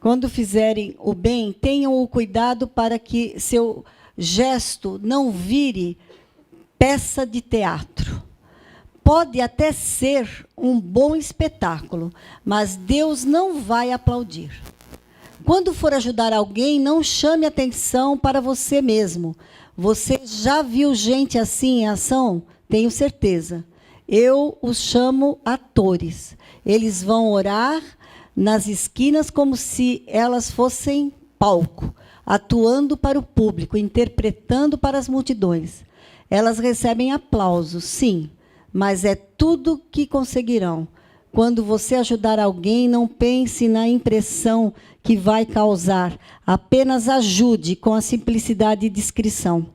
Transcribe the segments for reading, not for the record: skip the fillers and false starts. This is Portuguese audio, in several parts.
Quando fizerem o bem, tenham o cuidado para que seu gesto não vire peça de teatro. Pode até ser um bom espetáculo, mas Deus não vai aplaudir. Quando for ajudar alguém, não chame atenção para você mesmo. Você já viu gente assim em ação? Tenho certeza. Eu os chamo atores. Eles vão orar nas esquinas como se elas fossem palco, atuando para o público, interpretando para as multidões. Elas recebem aplausos, sim, mas é tudo que conseguirão. Quando você ajudar alguém, não pense na impressão que vai causar. Apenas ajude com a simplicidade e discrição.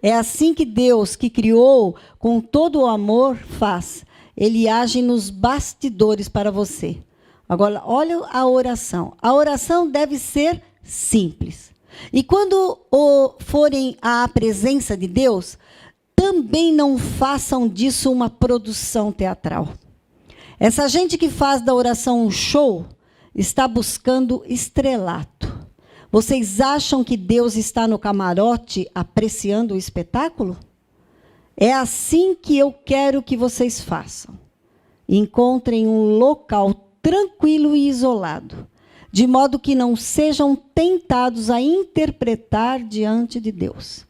É assim que Deus, que criou com todo o amor, faz. Ele age nos bastidores para você. Agora, olha a oração. A oração deve ser simples. E quando forem à presença de Deus, também não façam disso uma produção teatral. Essa gente que faz da oração um show está buscando estrelato. Vocês acham que Deus está no camarote apreciando o espetáculo? É assim que eu quero que vocês façam. Encontrem um local tranquilo e isolado, de modo que não sejam tentados a interpretar diante de Deus.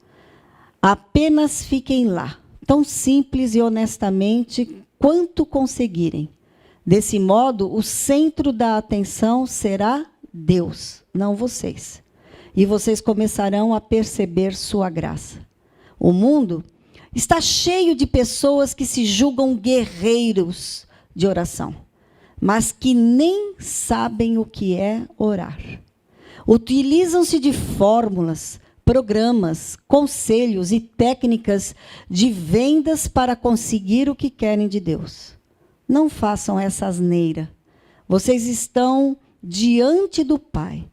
Apenas fiquem lá, tão simples e honestamente quanto conseguirem. Desse modo, o centro da atenção será Deus, não vocês. E vocês começarão a perceber sua graça. O mundo está cheio de pessoas que se julgam guerreiros de oração, mas que nem sabem o que é orar. Utilizam-se de fórmulas, programas, conselhos e técnicas de vendas para conseguir o que querem de Deus. Não façam essa asneira. Vocês estão diante do Pai.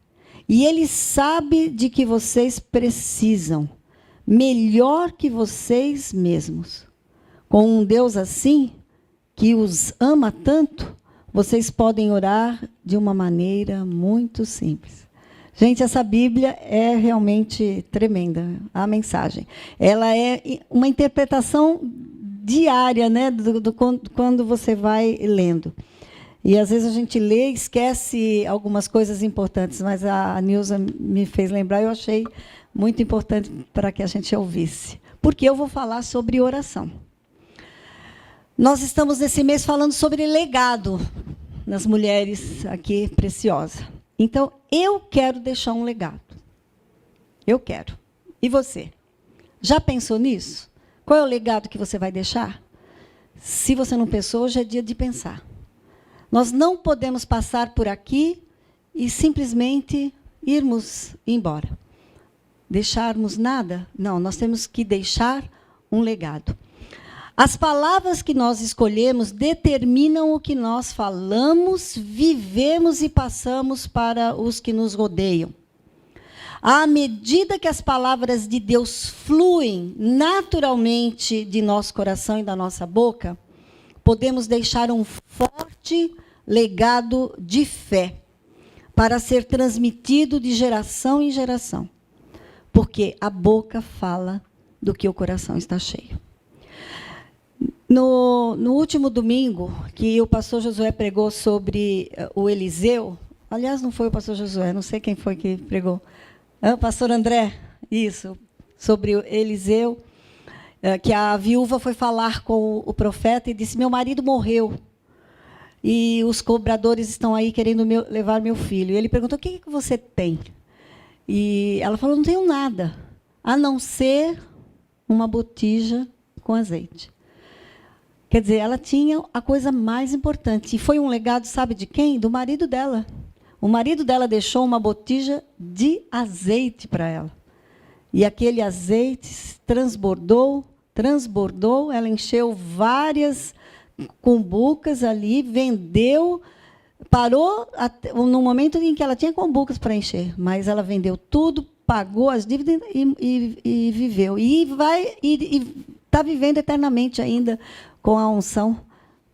E Ele sabe de que vocês precisam, melhor que vocês mesmos. Com um Deus assim, que os ama tanto, vocês podem orar de uma maneira muito simples. Gente, essa Bíblia é realmente tremenda, a mensagem. Ela é uma interpretação diária, né, quando você vai lendo. E, às vezes, a gente lê e esquece algumas coisas importantes, mas a Nilza me fez lembrar e eu achei muito importante para que a gente ouvisse. Porque eu vou falar sobre oração. Nós estamos, nesse mês, falando sobre legado nas mulheres aqui, preciosa. Então, eu quero deixar um legado. Eu quero. E você? Já pensou nisso? Qual é o legado que você vai deixar? Se você não pensou, hoje é dia de pensar. Nós não podemos passar por aqui e simplesmente irmos embora. Deixarmos nada? Não, nós temos que deixar um legado. As palavras que nós escolhemos determinam o que nós falamos, vivemos e passamos para os que nos rodeiam. À medida que as palavras de Deus fluem naturalmente de nosso coração e da nossa boca, podemos deixar um forte legado de fé para ser transmitido de geração em geração. Porque a boca fala do que o coração está cheio. No último domingo, que o pastor Josué pregou sobre o Eliseu, aliás, não foi o pastor Josué, não sei quem foi que pregou, o pastor André, isso, sobre o Eliseu, que a viúva foi falar com o profeta e disse, meu marido morreu, e os cobradores estão aí querendo levar meu filho. E ele perguntou, o que você tem? E ela falou, não tenho nada, a não ser uma botija com azeite. Quer dizer, ela tinha a coisa mais importante. E foi um legado, sabe de quem? Do marido dela. O marido dela deixou uma botija de azeite para ela. E aquele azeite transbordou, ela encheu várias cumbucas ali, vendeu, parou no momento em que ela tinha cumbucas para encher, mas ela vendeu tudo, pagou as dívidas e viveu. E está vivendo eternamente ainda com a unção,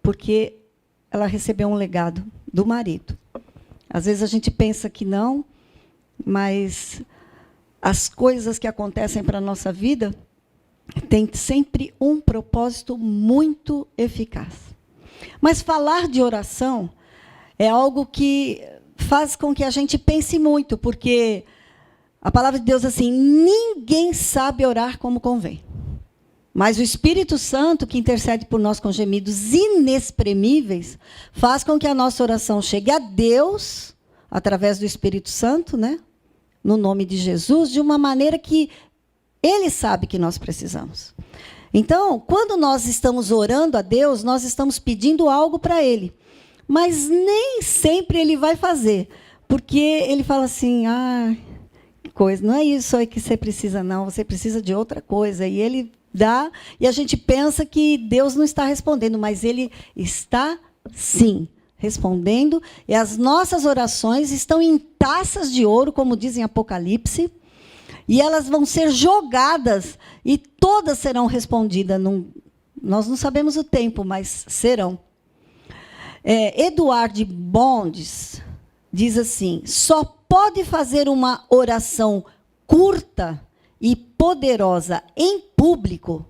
porque ela recebeu um legado do marido. Às vezes a gente pensa que não, mas as coisas que acontecem para a nossa vida têm sempre um propósito muito eficaz. Mas falar de oração é algo que faz com que a gente pense muito, porque a palavra de Deus é assim: ninguém sabe orar como convém. Mas o Espírito Santo, que intercede por nós com gemidos inexprimíveis, faz com que a nossa oração chegue a Deus, através do Espírito Santo, né? No nome de Jesus, de uma maneira que Ele sabe que nós precisamos. Então, quando nós estamos orando a Deus, nós estamos pedindo algo para Ele. Mas nem sempre Ele vai fazer, porque Ele fala assim: que coisa, não é isso aí que você precisa, não, você precisa de outra coisa. E Ele dá, e a gente pensa que Deus não está respondendo, mas Ele está, sim, respondendo, e as nossas orações estão em taças de ouro, como diz em Apocalipse, e elas vão ser jogadas, e todas serão respondidas. Nós não sabemos o tempo, mas serão. Eduard Bondes diz assim: só pode fazer uma oração curta e poderosa em público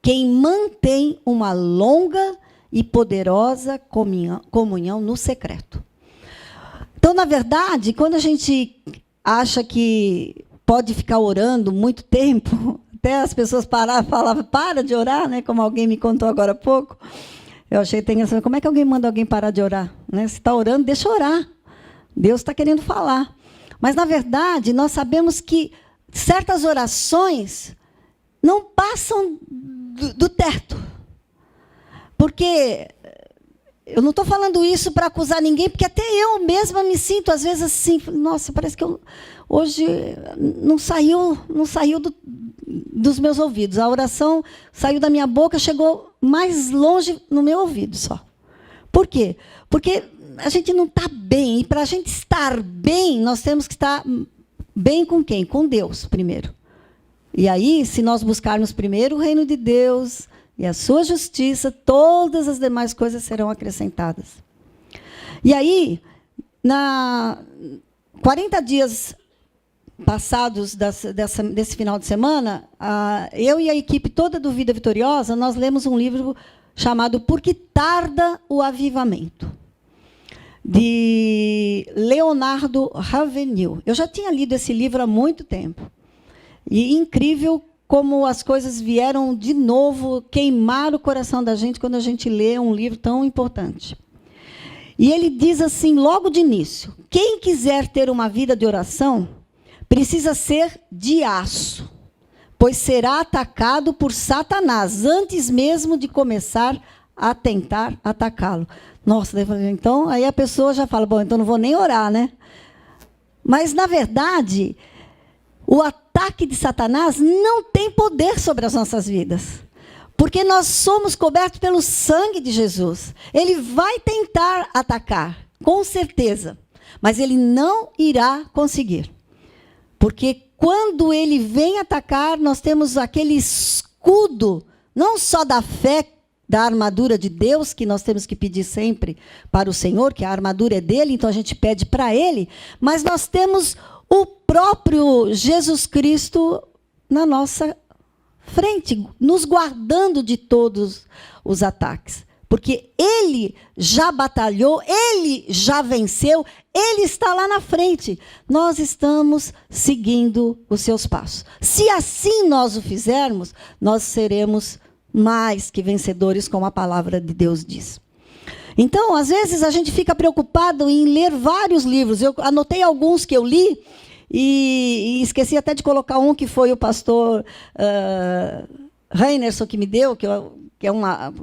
quem mantém uma longa e poderosa comunhão no secreto. Então, na verdade, quando a gente acha que pode ficar orando muito tempo, até as pessoas falavam: para de orar, né? Como alguém me contou agora há pouco. Eu achei interessante. Como é que alguém manda alguém parar de orar? Né? Se está orando, deixa orar. Deus está querendo falar. Mas, na verdade, nós sabemos que certas orações não passam do teto. Porque eu não estou falando isso para acusar ninguém, porque até eu mesma me sinto, às vezes, assim: nossa, parece que hoje não saiu dos meus ouvidos. A oração saiu da minha boca, chegou mais longe no meu ouvido só. Por quê? Porque a gente não está bem. E para a gente estar bem, nós temos que estar bem com quem? Com Deus, primeiro. E aí, se nós buscarmos primeiro o reino de Deus e a sua justiça, todas as demais coisas serão acrescentadas. E aí, 40 dias passados desse final de semana, eu e a equipe toda do Vida Vitoriosa, nós lemos um livro chamado Por que Tarda o Avivamento, de Leonardo Ravenhill. Eu já tinha lido esse livro há muito tempo. E incrível como as coisas vieram de novo queimar o coração da gente quando a gente lê um livro tão importante. E ele diz assim, logo de início: quem quiser ter uma vida de oração precisa ser de aço, pois será atacado por Satanás antes mesmo de começar a tentar atacá-lo. Nossa, então aí a pessoa já fala: bom, então não vou nem orar, né? Mas, na verdade, o ataque de Satanás não tem poder sobre as nossas vidas, porque nós somos cobertos pelo sangue de Jesus. Ele vai tentar atacar, com certeza, mas ele não irá conseguir. Porque quando ele vem atacar, nós temos aquele escudo, não só da fé, da armadura de Deus, que nós temos que pedir sempre para o Senhor, que a armadura é dele, então a gente pede para ele, mas nós temos o próprio Jesus Cristo na nossa frente, nos guardando de todos os ataques. Porque ele já batalhou, ele já venceu, ele está lá na frente. Nós estamos seguindo os seus passos. Se assim nós o fizermos, nós seremos mais que vencedores, como a palavra de Deus diz. Então, às vezes, a gente fica preocupado em ler vários livros. Eu anotei alguns que eu li e esqueci até de colocar um que foi o pastor Reinerson que me deu, que é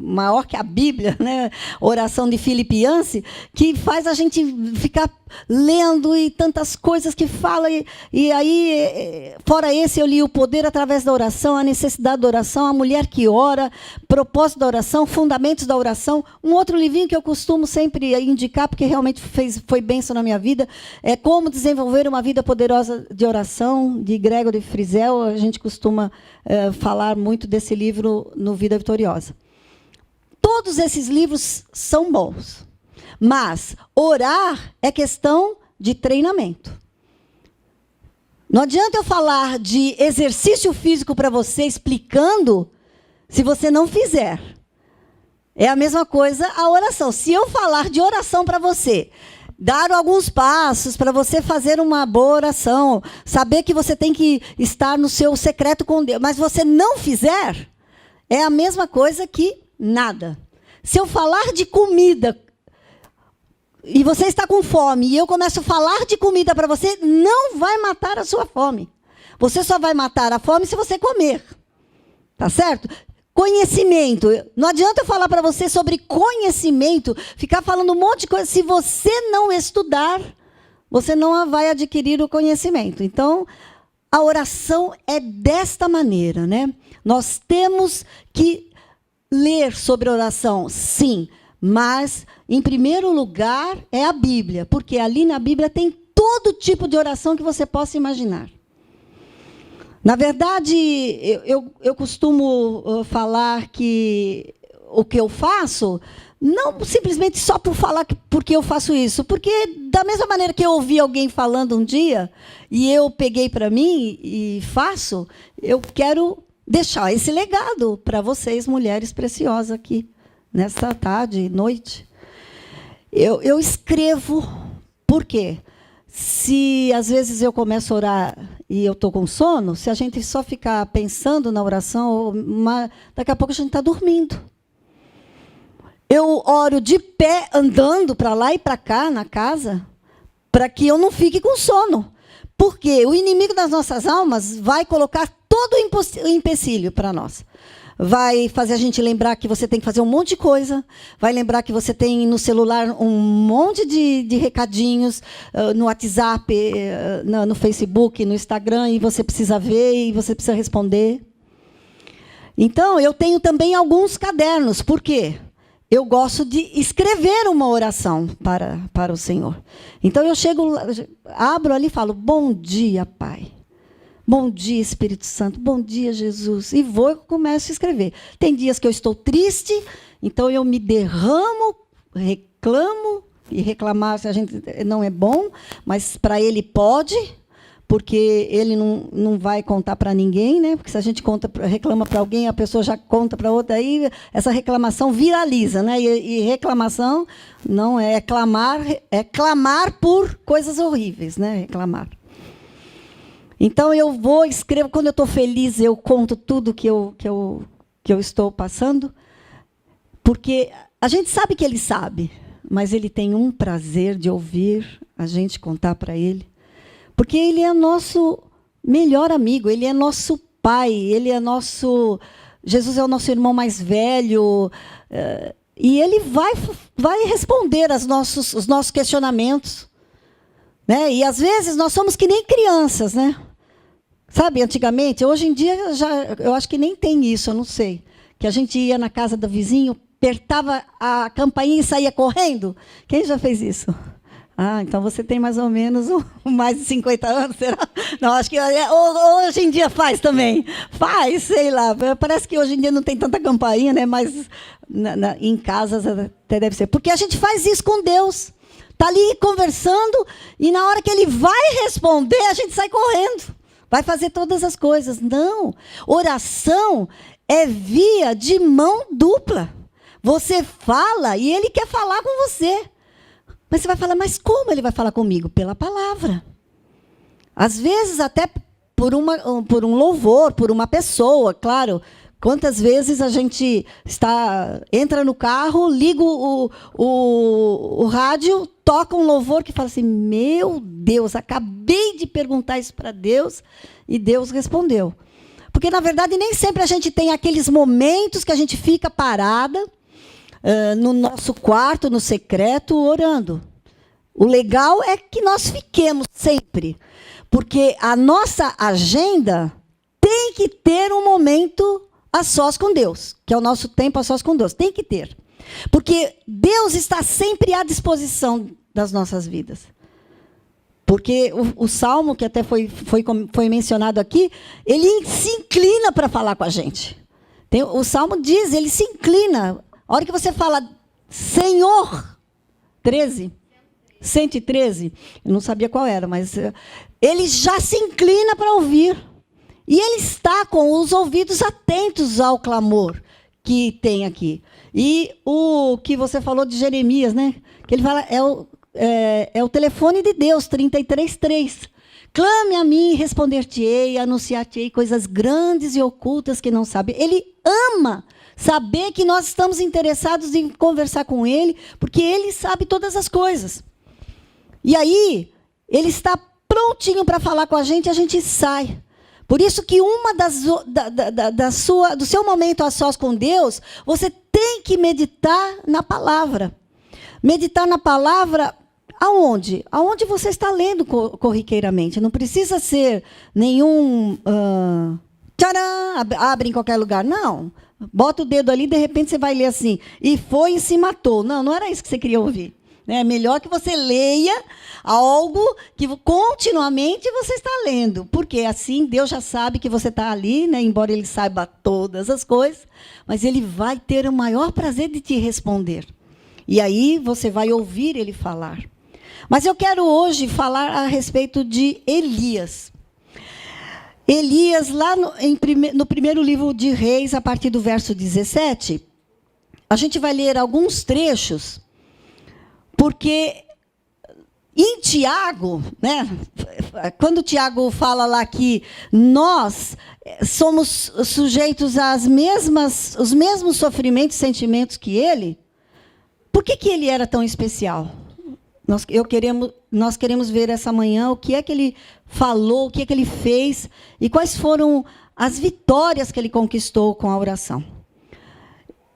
maior que a Bíblia, né? Oração de Philip Yancey, que faz a gente ficar lendo e tantas coisas que fala. E aí, fora esse, eu li O Poder através da Oração, A Necessidade da Oração, A Mulher que Ora, Propósito da Oração, Fundamentos da Oração. Um outro livrinho que eu costumo sempre indicar, porque realmente foi bênção na minha vida, é Como Desenvolver uma Vida Poderosa de Oração, de Gregory Frizel. A gente costuma falar muito desse livro no Vida Vitoriosa. Todos esses livros são bons, mas orar é questão de treinamento. Não adianta eu falar de exercício físico para você explicando se você não fizer. É a mesma coisa a oração. Se eu falar de oração para você, dar alguns passos para você fazer uma boa oração, saber que você tem que estar no seu secreto com Deus, mas você não fizer, é a mesma coisa que nada. Se eu falar de comida e você está com fome e eu começo a falar de comida para você, não vai matar a sua fome. Você só vai matar a fome se você comer. Tá certo? Conhecimento. Não adianta eu falar para você sobre conhecimento, ficar falando um monte de coisa. Se você não estudar, você não vai adquirir o conhecimento. Então, a oração é desta maneira, né? Nós temos que ler sobre oração, sim, mas, em primeiro lugar, é a Bíblia, porque ali na Bíblia tem todo tipo de oração que você possa imaginar. Na verdade, eu costumo falar que o que eu faço, não simplesmente só por falar porque eu faço isso, porque da mesma maneira que eu ouvi alguém falando um dia, e eu peguei para mim e faço, eu quero deixar esse legado para vocês, mulheres preciosas aqui, nesta tarde e noite. Eu escrevo, por quê? Se às vezes eu começo a orar e eu estou com sono, se a gente só ficar pensando na oração, daqui a pouco a gente está dormindo. Eu oro de pé, andando para lá e para cá na casa, para que eu não fique com sono. Porque o inimigo das nossas almas vai colocar todo o empecilho para nós. Vai fazer a gente lembrar que você tem que fazer um monte de coisa, vai lembrar que você tem no celular um monte de recadinhos, no WhatsApp, no Facebook, no Instagram, e você precisa ver e você precisa responder. Então, eu tenho também alguns cadernos. Por quê? Eu gosto de escrever uma oração para o Senhor. Então, eu chego, abro ali e falo, bom dia, Pai. Bom dia, Espírito Santo. Bom dia, Jesus. E vou e começo a escrever. Tem dias que eu estou triste, então eu me derramo, reclamo, e reclamar a gente não é bom, mas para ele pode, porque ele não vai contar para ninguém, né? Porque se a gente reclama para alguém, a pessoa já conta para outra, aí essa reclamação viraliza, né? E reclamação não é clamar, é clamar por coisas horríveis, né? Reclamar. Então, eu vou, escrevo, quando eu estou feliz, eu conto tudo que eu estou passando, porque a gente sabe que ele sabe, mas ele tem um prazer de ouvir a gente contar para ele, porque ele é nosso melhor amigo, ele é nosso pai, ele é nosso... Jesus é o nosso irmão mais velho, e ele vai responder os nossos questionamentos. Né? E, às vezes, nós somos que nem crianças, né? Sabe, antigamente, hoje em dia, eu acho que nem tem isso, eu não sei. Que a gente ia na casa do vizinho, apertava a campainha e saía correndo. Quem já fez isso? Ah, então você tem mais ou menos mais de 50 anos, será? Não, acho que hoje em dia faz também. Faz, sei lá. Parece que hoje em dia não tem tanta campainha, né? Mas em casas até deve ser. Porque a gente faz isso com Deus. Está ali conversando e na hora que ele vai responder, a gente sai correndo. Vai fazer todas as coisas. Não. Oração é via de mão dupla. Você fala e ele quer falar com você. Mas você vai falar, mas como ele vai falar comigo? Pela palavra. Às vezes até por um louvor, por uma pessoa, claro. Quantas vezes a gente entra no carro, liga o rádio, toca um louvor que fala assim, meu Deus, acabei de perguntar isso para Deus e Deus respondeu. Porque, na verdade, nem sempre a gente tem aqueles momentos que a gente fica parada no nosso quarto, no secreto, orando. O legal é que nós fiquemos sempre, porque a nossa agenda tem que ter um momento a sós com Deus, que é o nosso tempo a sós com Deus. Tem que ter. Porque Deus está sempre à disposição das nossas vidas. Porque o Salmo, que até foi mencionado aqui, ele se inclina para falar com a gente. O Salmo diz, ele se inclina. A hora que você fala, Senhor, 13, 113, eu não sabia qual era, mas ele já se inclina para ouvir. E ele está com os ouvidos atentos ao clamor que tem aqui. E o que você falou de Jeremias, né? Que ele fala, é o telefone de Deus, 33:3. Clame a mim, responder-te-ei, anunciar-te-ei coisas grandes e ocultas que não sabe. Ele ama saber que nós estamos interessados em conversar com ele, porque ele sabe todas as coisas. E aí, ele está prontinho para falar com a gente sai. Por isso que uma do seu momento a sós com Deus, você tem que meditar na palavra. Meditar na palavra aonde? Aonde você está lendo corriqueiramente. Não precisa ser nenhum... tcharam, abre em qualquer lugar. Não. Bota o dedo ali, de repente você vai ler assim, e foi e se matou. Não, não era isso que você queria ouvir. É melhor que você leia algo que continuamente você está lendo, porque assim Deus já sabe que você está ali, né? Embora Ele saiba todas as coisas, mas Ele vai ter o maior prazer de te responder. E aí você vai ouvir Ele falar. Mas eu quero hoje falar a respeito de Elias. Elias, lá no primeiro livro de Reis, a partir do verso 17, a gente vai ler alguns trechos, porque em Tiago, né, quando Tiago fala lá que nós somos sujeitos os mesmos sofrimentos e sentimentos que ele, por que ele era tão especial? Nós queremos ver essa manhã o que é que ele falou, o que é que ele fez e quais foram as vitórias que ele conquistou com a oração.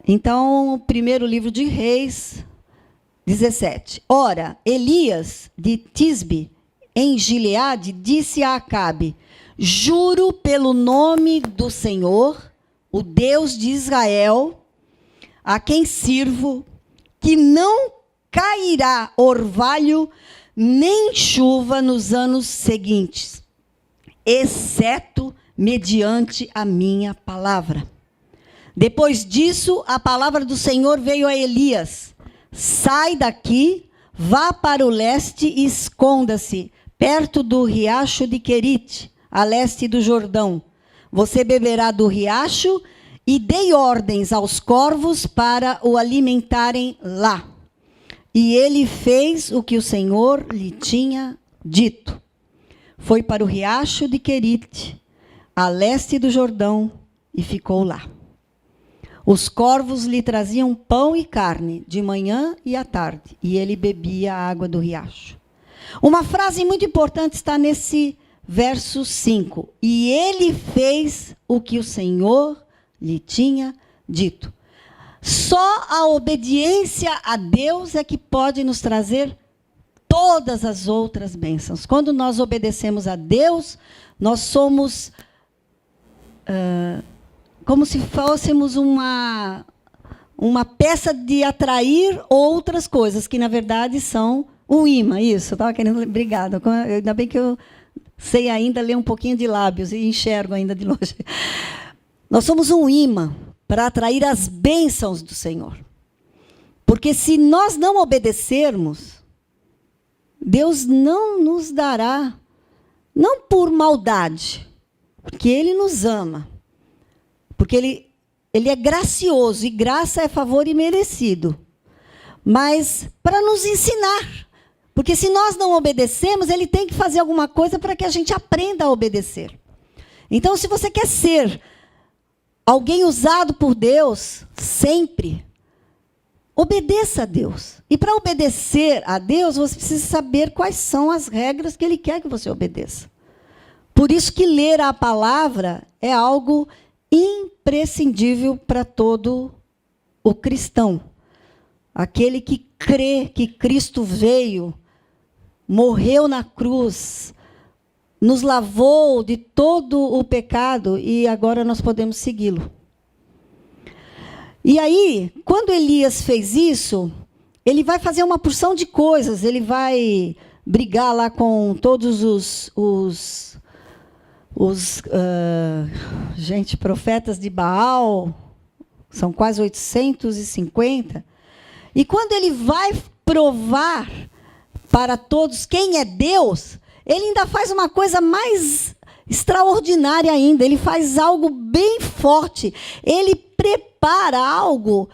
Então, o primeiro livro de Reis, 17. Ora, Elias de Tisbe, em Gileade, disse a Acabe: juro pelo nome do Senhor, o Deus de Israel, a quem sirvo, que não cairá orvalho nem chuva nos anos seguintes, exceto mediante a minha palavra. Depois disso, a palavra do Senhor veio a Elias: sai daqui, vá para o leste e esconda-se, perto do riacho de Querite, a leste do Jordão. Você beberá do riacho e dei ordens aos corvos para o alimentarem lá. E ele fez o que o Senhor lhe tinha dito. Foi para o riacho de Querite, a leste do Jordão, e ficou lá. Os corvos lhe traziam pão e carne, de manhã e à tarde, e ele bebia a água do riacho. Uma frase muito importante está nesse verso 5. E ele fez o que o Senhor lhe tinha dito. Só a obediência a Deus é que pode nos trazer todas as outras bênçãos. Quando nós obedecemos a Deus, nós somos... como se fôssemos uma peça de atrair outras coisas, que, na verdade, são um imã. Isso, eu estava querendo... Obrigada. Ainda bem que eu sei ainda ler um pouquinho de lábios e enxergo ainda de longe. Nós somos um imã para atrair as bênçãos do Senhor. Porque se nós não obedecermos, Deus não nos dará, não por maldade, porque Ele nos ama. Porque ele é gracioso, e graça é favor imerecido. Mas para nos ensinar. Porque se nós não obedecemos, Ele tem que fazer alguma coisa para que a gente aprenda a obedecer. Então, se você quer ser alguém usado por Deus, sempre, obedeça a Deus. E para obedecer a Deus, você precisa saber quais são as regras que Ele quer que você obedeça. Por isso que ler a palavra é algo imprescindível para todo o cristão. Aquele que crê que Cristo veio, morreu na cruz, nos lavou de todo o pecado e agora nós podemos segui-lo. E aí, quando Elias fez isso, ele vai fazer uma porção de coisas. Ele vai brigar lá com todos os profetas de Baal, são quase 850. E quando ele vai provar para todos quem é Deus, ele ainda faz uma coisa mais extraordinária ainda. Ele faz algo bem forte. Ele prepara algo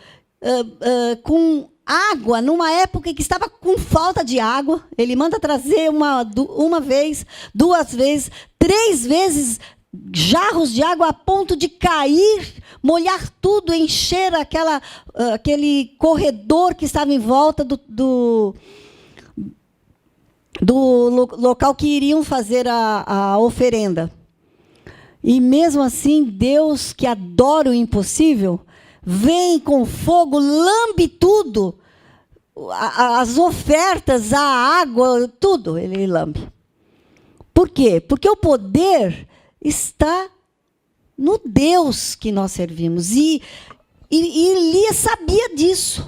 com água, numa época que estava com falta de água. Ele manda trazer uma vez, 2 vezes, 3 vezes jarros de água a ponto de cair, molhar tudo, encher aquele corredor que estava em volta do local que iriam fazer a oferenda. E mesmo assim, Deus, que adora o impossível, vem com fogo, lambe tudo, as ofertas, a água, tudo ele lambe. Por quê? Porque o poder está no Deus que nós servimos. E Elias sabia disso.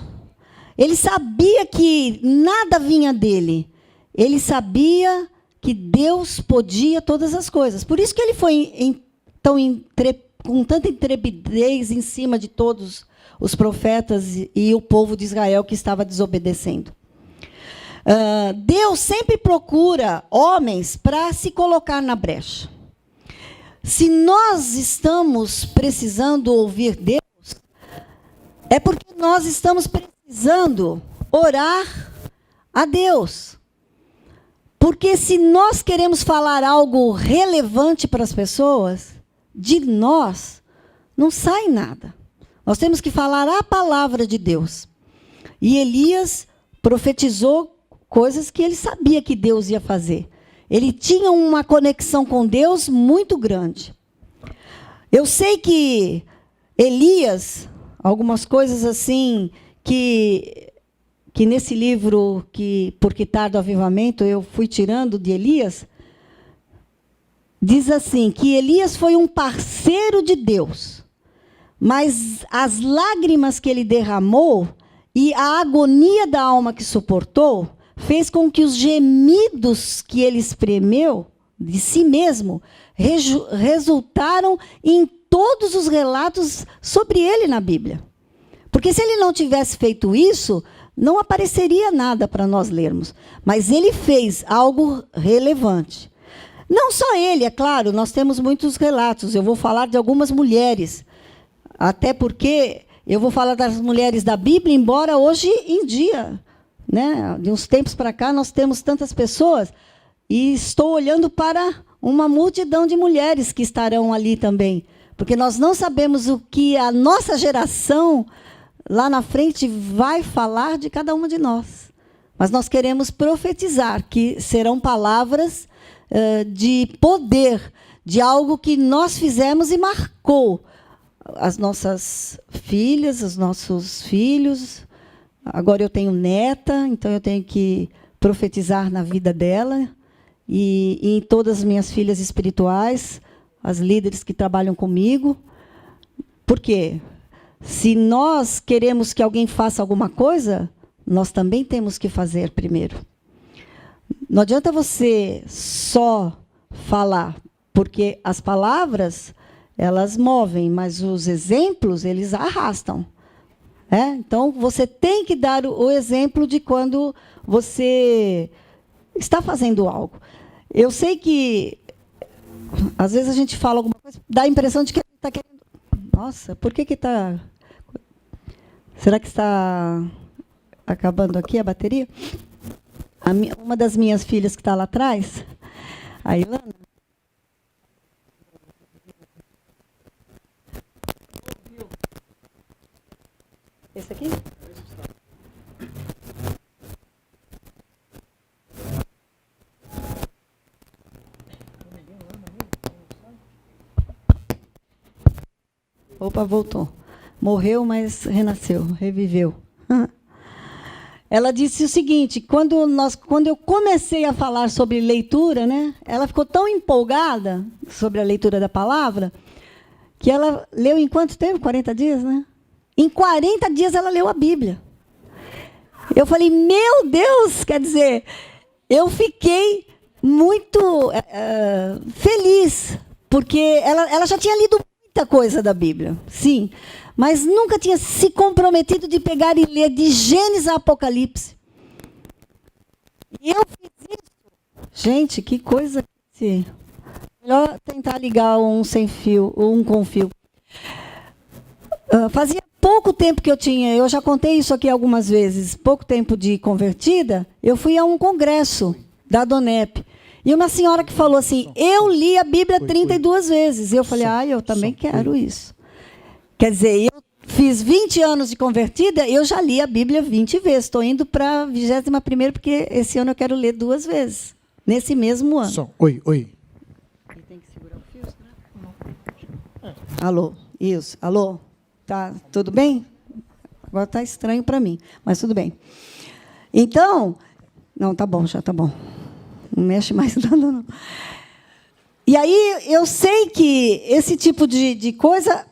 Ele sabia que nada vinha dele. Ele sabia que Deus podia todas as coisas. Por isso que ele foi com tanta intrepidez em cima de todos os profetas e o povo de Israel que estava desobedecendo. Deus sempre procura homens para se colocar na brecha. Se nós estamos precisando ouvir Deus, é porque nós estamos precisando orar a Deus. Porque se nós queremos falar algo relevante para as pessoas, de nós não sai nada. Nós temos que falar a palavra de Deus. E Elias profetizou coisas que ele sabia que Deus ia fazer. Ele tinha uma conexão com Deus muito grande. Eu sei que Elias, algumas coisas assim, que nesse livro, Por que tarda o avivamento, eu fui tirando de Elias, diz assim, que Elias foi um parceiro de Deus, mas as lágrimas que ele derramou e a agonia da alma que suportou fez com que os gemidos que ele espremeu de si mesmo resultaram em todos os relatos sobre ele na Bíblia. Porque se ele não tivesse feito isso, não apareceria nada para nós lermos. Mas ele fez algo relevante. Não só ele, é claro, nós temos muitos relatos. Eu vou falar de algumas mulheres. Até porque eu vou falar das mulheres da Bíblia, embora hoje em dia, né, de uns tempos para cá, nós temos tantas pessoas, e estou olhando para uma multidão de mulheres que estarão ali também. Porque nós não sabemos o que a nossa geração, lá na frente, vai falar de cada uma de nós. Mas nós queremos profetizar que serão palavras de poder, de algo que nós fizemos e marcou as nossas filhas, os nossos filhos. Agora eu tenho neta, então eu tenho que profetizar na vida dela e em todas as minhas filhas espirituais, as líderes que trabalham comigo. Por quê? Se nós queremos que alguém faça alguma coisa, nós também temos que fazer primeiro. Não adianta você só falar, porque as palavras, elas movem, mas os exemplos, eles arrastam. Então, você tem que dar o exemplo de quando você está fazendo algo. Eu sei que, às vezes, a gente fala alguma coisa, dá a impressão de que está querendo... Nossa, por que está... Será que está acabando aqui a bateria? Uma das minhas filhas que está lá atrás, a Ilana, esse aqui? Opa, voltou. Morreu, mas renasceu, reviveu. Ela disse o seguinte, quando eu comecei a falar sobre leitura, né, ela ficou tão empolgada sobre a leitura da palavra, que ela leu em quanto tempo? 40 dias, né? Em 40 dias ela leu a Bíblia. Eu falei, meu Deus, quer dizer, eu fiquei muito feliz, porque ela já tinha lido muita coisa da Bíblia, sim, mas nunca tinha se comprometido de pegar e ler de Gênesis a Apocalipse. E eu fiz isso. Gente, que coisa. Melhor tentar ligar um sem fio, ou um com fio. Fazia pouco tempo que eu já contei isso aqui algumas vezes, pouco tempo de convertida, eu fui a um congresso da Donep. E uma senhora que falou assim, eu li a Bíblia 32 vezes. E eu falei, eu também quero isso. Quer dizer, eu fiz 20 anos de convertida, eu já li a Bíblia 20 vezes. Estou indo para a 21ª, porque esse ano eu quero ler 2 vezes, nesse mesmo ano. Oi. Ele tem que segurar o fio, né? Alô, isso, alô? Tá tudo bem? Agora está estranho para mim, mas tudo bem. Então, não, tá bom, já tá bom. Não mexe mais nada, não. E aí, eu sei que esse tipo de coisa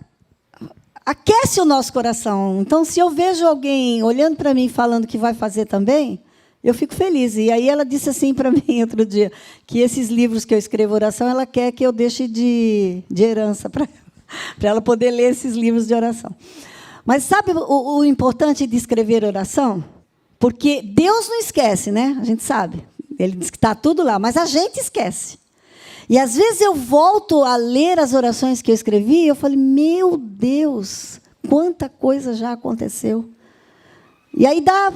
aquece o nosso coração. Então, se eu vejo alguém olhando para mim falando que vai fazer também, eu fico feliz. E aí ela disse assim para mim outro dia, que esses livros que eu escrevo oração, ela quer que eu deixe de herança para ela poder ler esses livros de oração. Mas sabe o importante de escrever oração? Porque Deus não esquece, né? A gente sabe. Ele diz que está tudo lá, mas a gente esquece. E, às vezes, eu volto a ler as orações que eu escrevi e eu falei, meu Deus, quanta coisa já aconteceu. E aí dá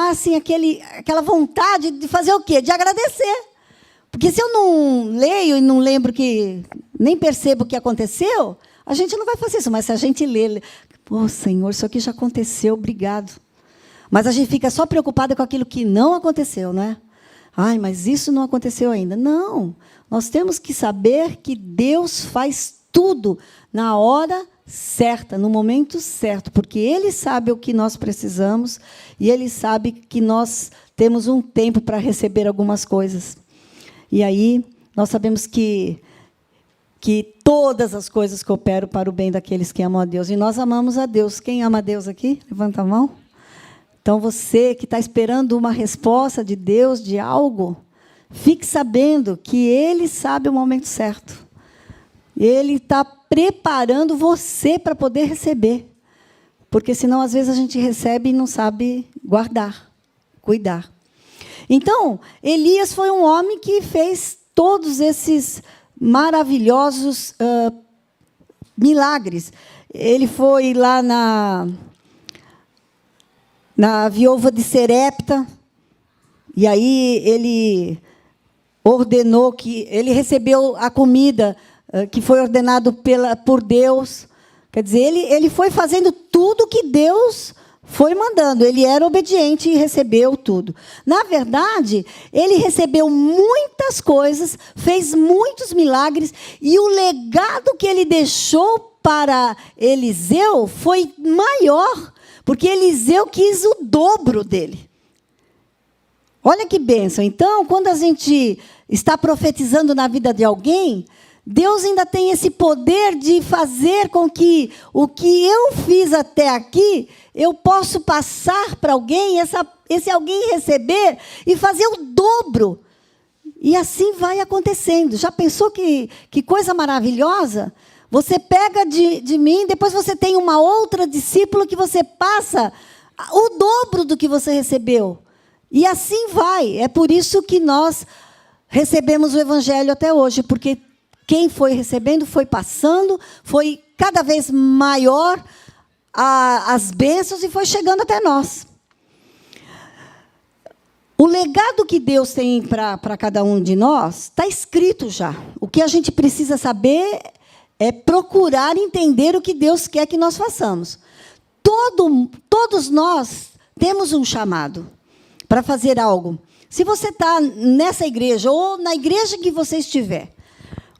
assim, aquela vontade de fazer o quê? De agradecer. Porque se eu não leio e não lembro nem percebo o que aconteceu, a gente não vai fazer isso. Mas se a gente lê, Senhor, isso aqui já aconteceu, obrigado. Mas a gente fica só preocupada com aquilo que não aconteceu, não é? Mas isso não aconteceu ainda. Não, nós temos que saber que Deus faz tudo na hora certa, no momento certo, porque Ele sabe o que nós precisamos e Ele sabe que nós temos um tempo para receber algumas coisas. E aí, nós sabemos que todas as coisas cooperam para o bem daqueles que amam a Deus. E nós amamos a Deus. Quem ama a Deus aqui? Levanta a mão. Então, você que está esperando uma resposta de Deus, de algo, fique sabendo que Ele sabe o momento certo. Ele está preparando você para poder receber. Porque, senão, às vezes, a gente recebe e não sabe guardar, cuidar. Então, Elias foi um homem que fez todos esses maravilhosos milagres. Ele foi lá na viúva de Serepta, e aí ele ordenou que ele recebeu a comida que foi ordenado por Deus. Quer dizer, ele foi fazendo tudo que Deus foi mandando. Ele era obediente e recebeu tudo. Na verdade, ele recebeu muitas coisas, fez muitos milagres, e o legado que ele deixou para Eliseu foi maior, porque Eliseu quis o dobro dele. Olha que bênção. Então, quando a gente está profetizando na vida de alguém, Deus ainda tem esse poder de fazer com que o que eu fiz até aqui, eu posso passar para alguém, esse alguém receber e fazer o dobro. E assim vai acontecendo. Já pensou que coisa maravilhosa? Você pega de mim, depois você tem uma outra discípula que você passa o dobro do que você recebeu. E assim vai. É por isso que nós recebemos o Evangelho até hoje, porque quem foi recebendo foi passando, foi cada vez maior as bênçãos e foi chegando até nós. O legado que Deus tem para cada um de nós está escrito já. O que a gente precisa saber é procurar entender o que Deus quer que nós façamos. Todos nós temos um chamado para fazer algo. Se você está nessa igreja ou na igreja que você estiver,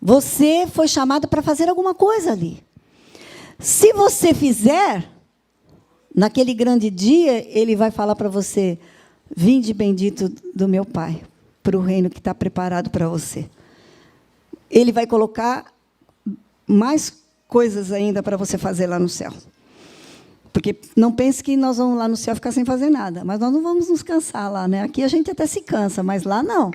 você foi chamado para fazer alguma coisa ali. Se você fizer, naquele grande dia, Ele vai falar para você, vinde bendito do meu Pai, para o reino que está preparado para você. Ele vai colocar mais coisas ainda para você fazer lá no céu. Porque não pense que nós vamos lá no céu ficar sem fazer nada, mas nós não vamos nos cansar lá, né? Aqui a gente até se cansa, mas lá não.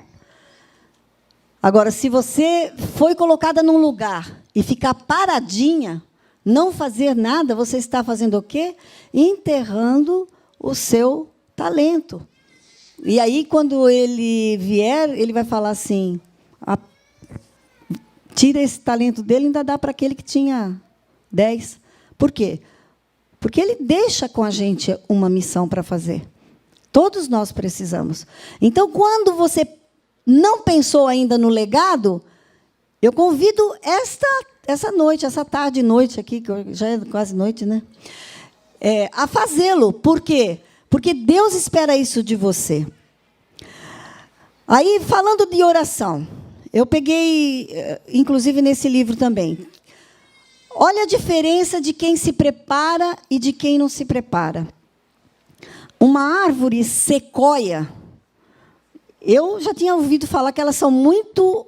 Agora, se você foi colocada num lugar e ficar paradinha, não fazer nada, você está fazendo o quê? Enterrando o seu talento. E aí, quando ele vier, ele vai falar assim, tira esse talento dele e ainda dá para aquele que tinha 10. Por quê? Porque ele deixa com a gente uma missão para fazer. Todos nós precisamos. Então, quando você não pensou ainda no legado, eu convido essa noite, essa tarde e noite aqui, que já é quase noite, né? A fazê-lo. Por quê? Porque Deus espera isso de você. Aí, falando de oração, eu peguei, inclusive nesse livro também. Olha a diferença de quem se prepara e de quem não se prepara. Uma árvore sequoia, eu já tinha ouvido falar que elas são muito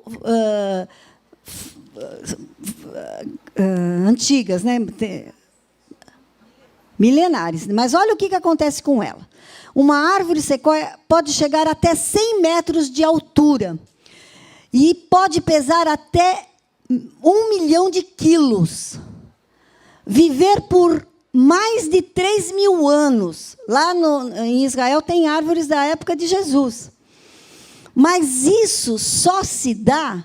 antigas, né? Milenares. Mas olha o que acontece com ela. Uma árvore sequoia pode chegar até 100 metros de altura e pode pesar até 1 milhão de quilos. Viver por mais de 3.000 anos. Lá em Israel tem árvores da época de Jesus. Mas isso só se dá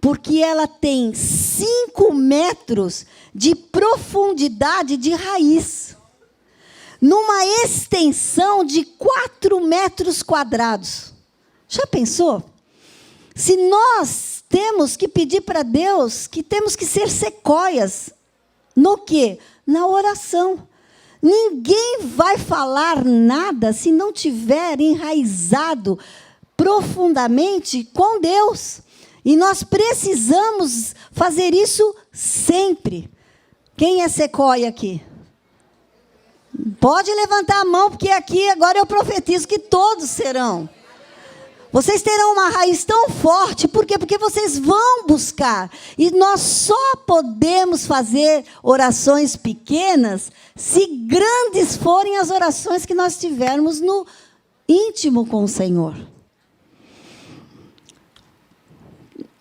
porque ela tem 5 metros de profundidade de raiz, numa extensão de 4 metros quadrados. Já pensou? Se nós temos que pedir para Deus que temos que ser sequoias, no quê? Na oração. Ninguém vai falar nada se não tiver enraizado profundamente com Deus. E nós precisamos fazer isso sempre. Quem é sequoia aqui? Pode levantar a mão, porque aqui agora eu profetizo que todos serão. Vocês terão uma raiz tão forte, por quê? Porque vocês vão buscar. E nós só podemos fazer orações pequenas se grandes forem as orações que nós tivermos no íntimo com o Senhor.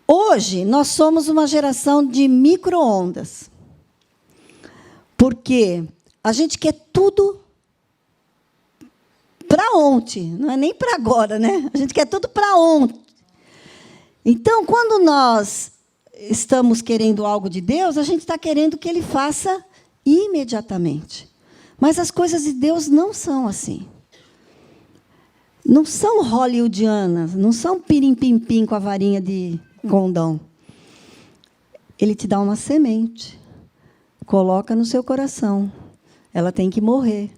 Hoje, nós somos uma geração de micro-ondas. Porque a gente quer tudo para ontem, não é nem para agora, né? A gente quer tudo para ontem. Então, quando nós estamos querendo algo de Deus, a gente está querendo que Ele faça imediatamente. Mas as coisas de Deus não são assim. Não são hollywoodianas, não são pirim-pim-pim com a varinha de condão. Ele te dá uma semente, coloca no seu coração. Ela tem que morrer.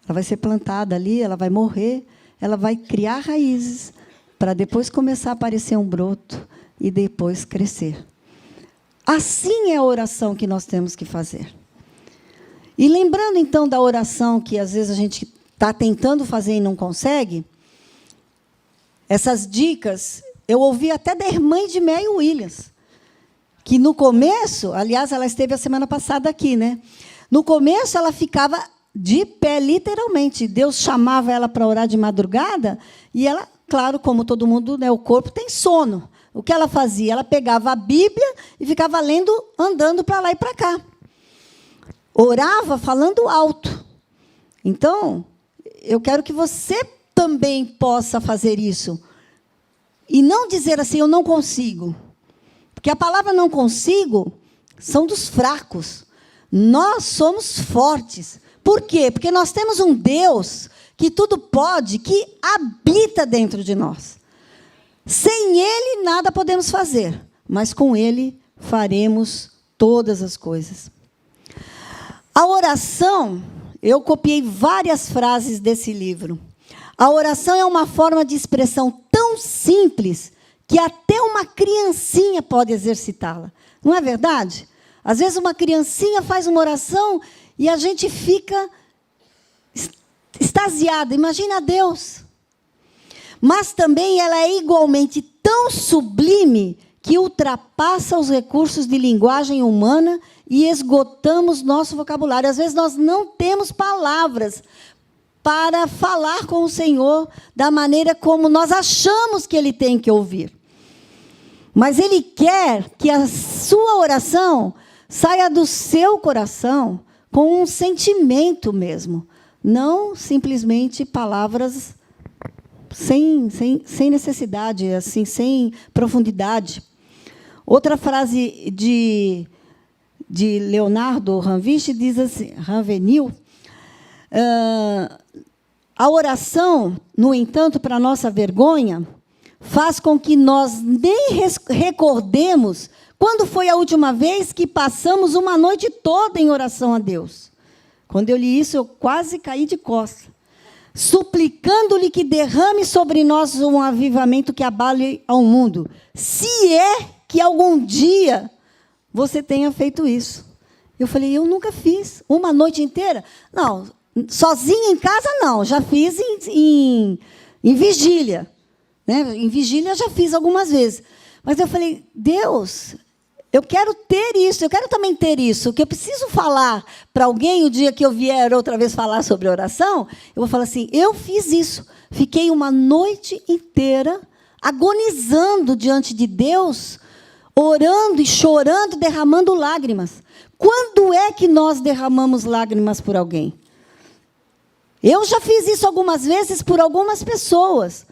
Ela vai ser plantada ali, ela vai morrer, ela vai criar raízes, para depois começar a aparecer um broto e depois crescer. Assim é a oração que nós temos que fazer. E lembrando, então, da oração que, às vezes, a gente está tentando fazer e não consegue, essas dicas, eu ouvi até da irmã de Mary Williams, que, no começo, aliás, ela esteve a semana passada aqui, né? No começo, ela ficava de pé, literalmente. Deus chamava ela para orar de madrugada e ela, claro, como todo mundo, né, o corpo tem sono. O que ela fazia? Ela pegava a Bíblia e ficava lendo, andando para lá e para cá. Orava falando alto. Então, eu quero que você também possa fazer isso. E não dizer assim, eu não consigo. Porque a palavra não consigo são dos fracos. Nós somos fortes. Por quê? Porque nós temos um Deus que tudo pode, que habita dentro de nós. Sem Ele, nada podemos fazer, mas com Ele faremos todas as coisas. A oração, eu copiei várias frases desse livro. A oração é uma forma de expressão tão simples que até uma criancinha pode exercitá-la. Não é verdade? Às vezes uma criancinha faz uma oração e a gente fica extasiado. Imagina Deus. Mas também ela é igualmente tão sublime que ultrapassa os recursos de linguagem humana e esgotamos nosso vocabulário. Às vezes nós não temos palavras para falar com o Senhor da maneira como nós achamos que Ele tem que ouvir. Mas Ele quer que a sua oração saia do seu coração com um sentimento mesmo, não simplesmente palavras sem necessidade, assim, sem profundidade. Outra frase de Leonardo Ravenhill diz assim, a oração, no entanto, para nossa vergonha, faz com que nós nem recordemos quando foi a última vez que passamos uma noite toda em oração a Deus. Quando eu li isso, eu quase caí de costas. Suplicando-lhe que derrame sobre nós um avivamento que abale ao mundo. Se é que algum dia você tenha feito isso. Eu falei, eu nunca fiz. Uma noite inteira? Não, sozinha em casa, não. Já fiz em vigília. Né? Em vigília, já fiz algumas vezes. Mas eu falei, Deus, eu quero ter isso, eu quero também ter isso. Que eu preciso falar para alguém, o dia que eu vier outra vez falar sobre oração, eu vou falar assim, eu fiz isso. Fiquei uma noite inteira agonizando diante de Deus, orando e chorando, derramando lágrimas. Quando é que nós derramamos lágrimas por alguém? Eu já fiz isso algumas vezes por algumas pessoas.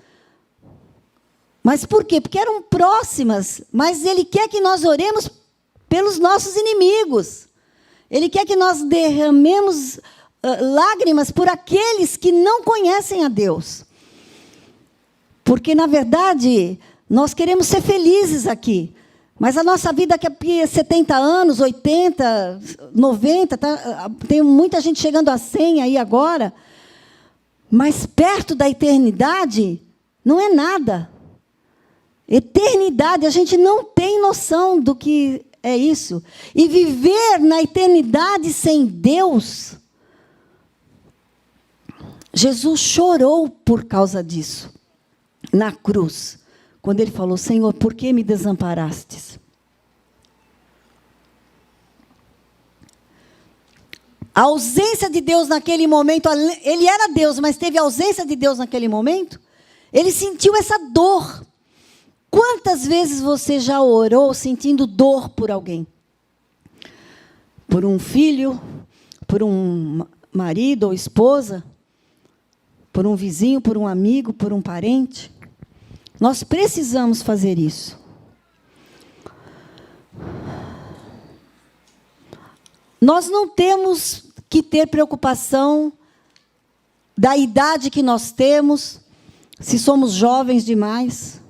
Mas por quê? Porque eram próximas, mas Ele quer que nós oremos pelos nossos inimigos. Ele quer que nós derramemos lágrimas por aqueles que não conhecem a Deus. Porque, na verdade, nós queremos ser felizes aqui. Mas a nossa vida aqui é 70 anos, 80, 90, tem muita gente chegando a 100 aí agora. Mas perto da eternidade, não é nada. Eternidade, a gente não tem noção do que é isso. E viver na eternidade sem Deus, Jesus chorou por causa disso, na cruz, quando Ele falou, Senhor, por que me desamparastes? A ausência de Deus naquele momento, Ele era Deus, mas teve ausência de Deus naquele momento, Ele sentiu essa dor. Quantas vezes você já orou sentindo dor por alguém? Por um filho, por um marido ou esposa, por um vizinho, por um amigo, por um parente? Nós precisamos fazer isso. Nós não temos que ter preocupação da idade que nós temos, se somos jovens demais.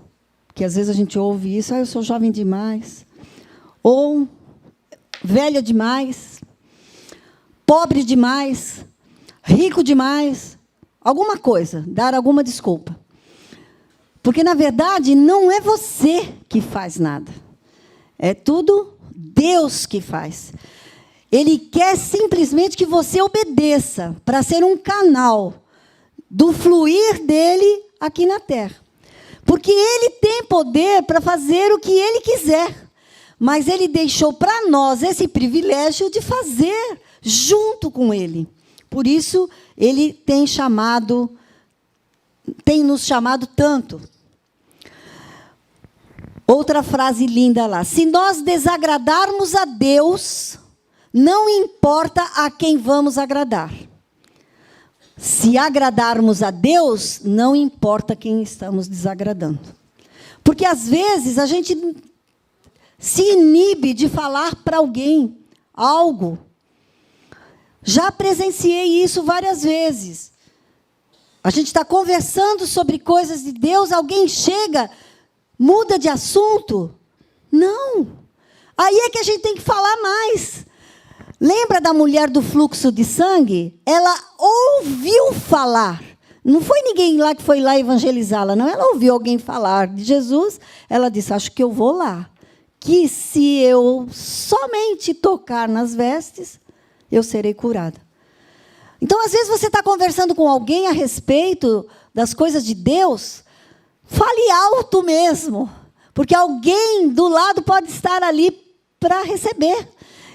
Que às vezes a gente ouve isso, eu sou jovem demais, ou velha demais, pobre demais, rico demais, alguma coisa, dar alguma desculpa. Porque, na verdade, não é você que faz nada, é tudo Deus que faz. Ele quer simplesmente que você obedeça, para ser um canal do fluir dele aqui na terra. Porque Ele tem poder para fazer o que Ele quiser. Mas Ele deixou para nós esse privilégio de fazer junto com Ele. Por isso, Ele tem nos chamado tanto. Outra frase linda lá. Se nós desagradarmos a Deus, não importa a quem vamos agradar. Se agradarmos a Deus, não importa quem estamos desagradando. Porque, às vezes, a gente se inibe de falar para alguém algo. Já presenciei isso várias vezes. A gente está conversando sobre coisas de Deus, alguém chega, muda de assunto. Não. Aí é que a gente tem que falar mais. Lembra da mulher do fluxo de sangue? Ela ouviu falar. Não foi ninguém lá que foi lá evangelizá-la, não. Ela ouviu alguém falar de Jesus. Ela disse, acho que eu vou lá. Que se eu somente tocar nas vestes, eu serei curada. Então, às vezes, você está conversando com alguém a respeito das coisas de Deus, fale alto mesmo. Porque alguém do lado pode estar ali para receber.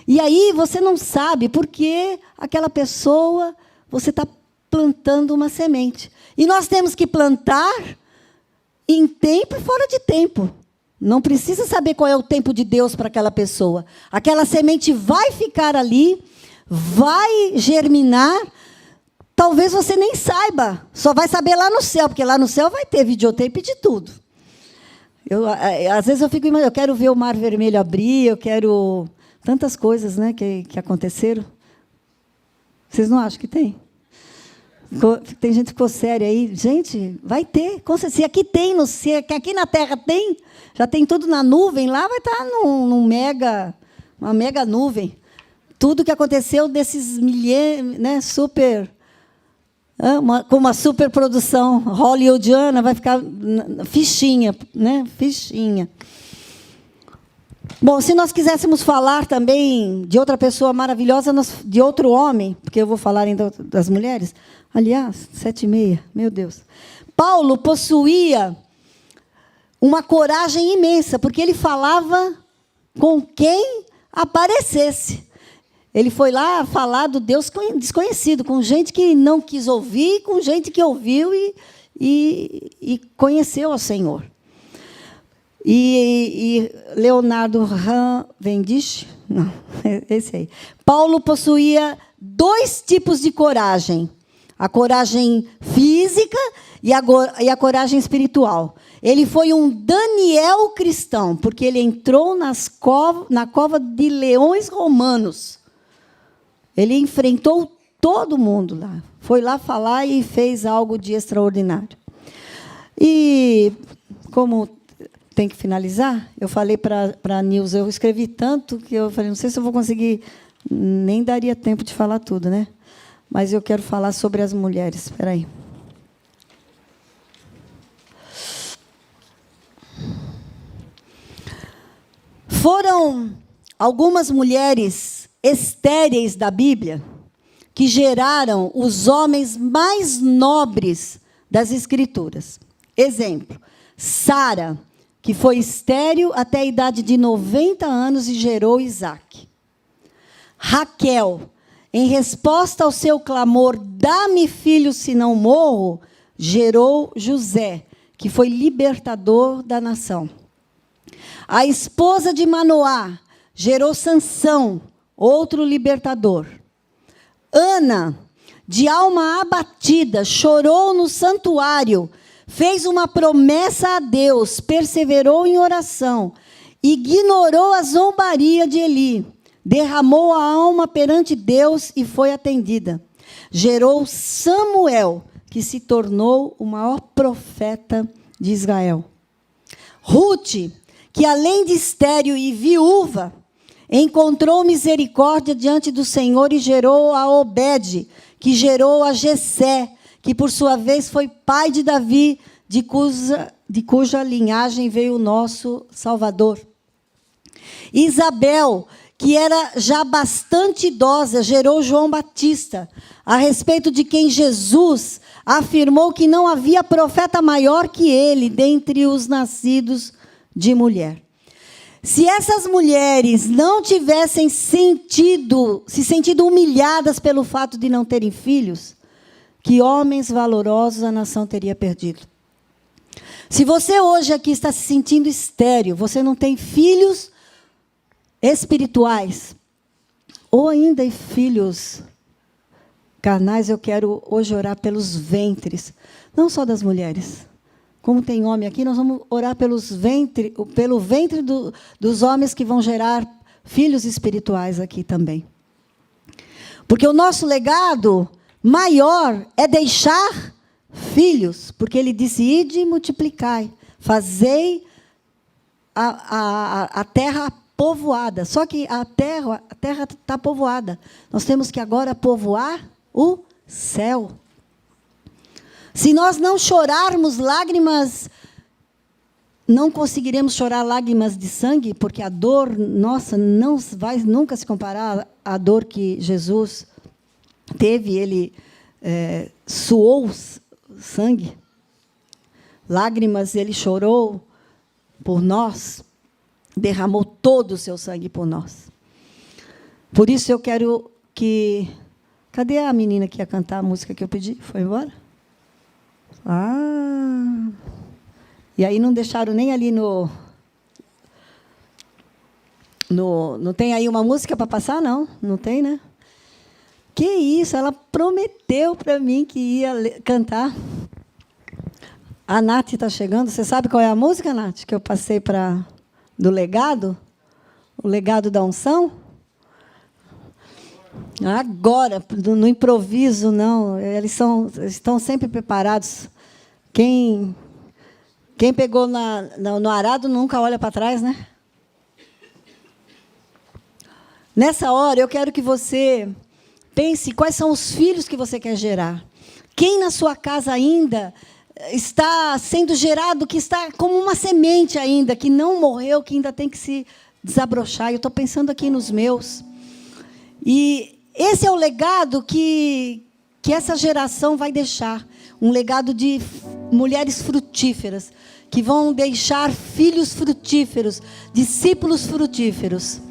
E aí você não sabe porque aquela pessoa, você está plantando uma semente. E nós temos que plantar em tempo e fora de tempo. Não precisa saber qual é o tempo de Deus para aquela pessoa. Aquela semente vai ficar ali, vai germinar, talvez você nem saiba, só vai saber lá no céu, porque lá no céu vai ter videotape de tudo. Às vezes eu fico imaginando, eu quero ver o Mar Vermelho abrir, eu quero tantas coisas, né, que aconteceram. Vocês não acham que tem? Tem gente que ficou séria aí. Gente, vai ter. Se aqui tem, se aqui na Terra tem, já tem tudo na nuvem, lá vai estar uma mega nuvem. Tudo que aconteceu desses milhares, né, com uma superprodução hollywoodiana, vai ficar fichinha, né? Fichinha. Bom, se nós quiséssemos falar também de outra pessoa maravilhosa, de outro homem, porque eu vou falar ainda das mulheres. Aliás, 7h30, meu Deus. Paulo possuía uma coragem imensa, porque ele falava com quem aparecesse. Ele foi lá falar do Deus desconhecido, com gente que não quis ouvir, com gente que ouviu e conheceu ao Senhor. E Leonardo Vendish, não, esse aí. Paulo possuía 2 tipos de coragem: a coragem física e a coragem espiritual. Ele foi um Daniel cristão, porque ele entrou na cova de leões romanos. Ele enfrentou todo mundo lá. Foi lá falar e fez algo de extraordinário. E, como tem que finalizar, eu falei para a Nilza, eu escrevi tanto que eu falei, não sei se eu vou conseguir, nem daria tempo de falar tudo, né? Mas eu quero falar sobre as mulheres. Espera aí. Foram algumas mulheres estéreis da Bíblia que geraram os homens mais nobres das Escrituras. Exemplo, Sara, que foi estéril até a idade de 90 anos e gerou Isaque. Raquel, em resposta ao seu clamor, dá-me filho, senão morro, gerou José, que foi libertador da nação. A esposa de Manoá gerou Sansão, outro libertador. Ana, de alma abatida, chorou no santuário, fez uma promessa a Deus, perseverou em oração, ignorou a zombaria de Eli, derramou a alma perante Deus e foi atendida. Gerou Samuel, que se tornou o maior profeta de Israel. Ruth, que além de estéril e viúva, encontrou misericórdia diante do Senhor e gerou a Obed, que gerou a Jessé, que por sua vez foi pai de Davi, de cuja linhagem veio o nosso Salvador. Isabel, que era já bastante idosa, gerou João Batista, a respeito de quem Jesus afirmou que não havia profeta maior que ele dentre os nascidos de mulher. Se essas mulheres não tivessem se sentido humilhadas pelo fato de não terem filhos, que homens valorosos a nação teria perdido. Se você hoje aqui está se sentindo estéril, você não tem filhos espirituais, ou ainda filhos carnais, eu quero hoje orar pelos ventres, não só das mulheres. Como tem homem aqui, nós vamos orar pelo ventre dos homens que vão gerar filhos espirituais aqui também. Porque o nosso legado maior é deixar filhos, porque ele disse, ide e multiplicai, fazei a terra povoada. Só que a terra está povoada. Nós temos que agora povoar o céu. Se nós não chorarmos lágrimas, não conseguiremos chorar lágrimas de sangue, porque a dor nossa não vai nunca se comparar à dor que Jesus teve. Ele suou sangue, lágrimas, ele chorou por nós, derramou todo o seu sangue por nós. Por isso eu quero que... Cadê a menina que ia cantar a música que eu pedi? Foi embora? E aí não deixaram nem ali não tem aí uma música para passar? Não tem, né? Que isso, ela prometeu para mim que ia cantar. A Nath está chegando. Você sabe qual é a música, Nath, que eu passei do legado? O legado da unção? Agora, no improviso, não. Eles estão sempre preparados. Quem pegou no arado nunca olha para trás, né? Nessa hora, eu quero que você pense quais são os filhos que você quer gerar. Quem na sua casa ainda está sendo gerado, que está como uma semente ainda, que não morreu, que ainda tem que se desabrochar. Eu estou pensando aqui nos meus. E esse é o legado que essa geração vai deixar. Um legado de mulheres frutíferas, que vão deixar filhos frutíferos, discípulos frutíferos.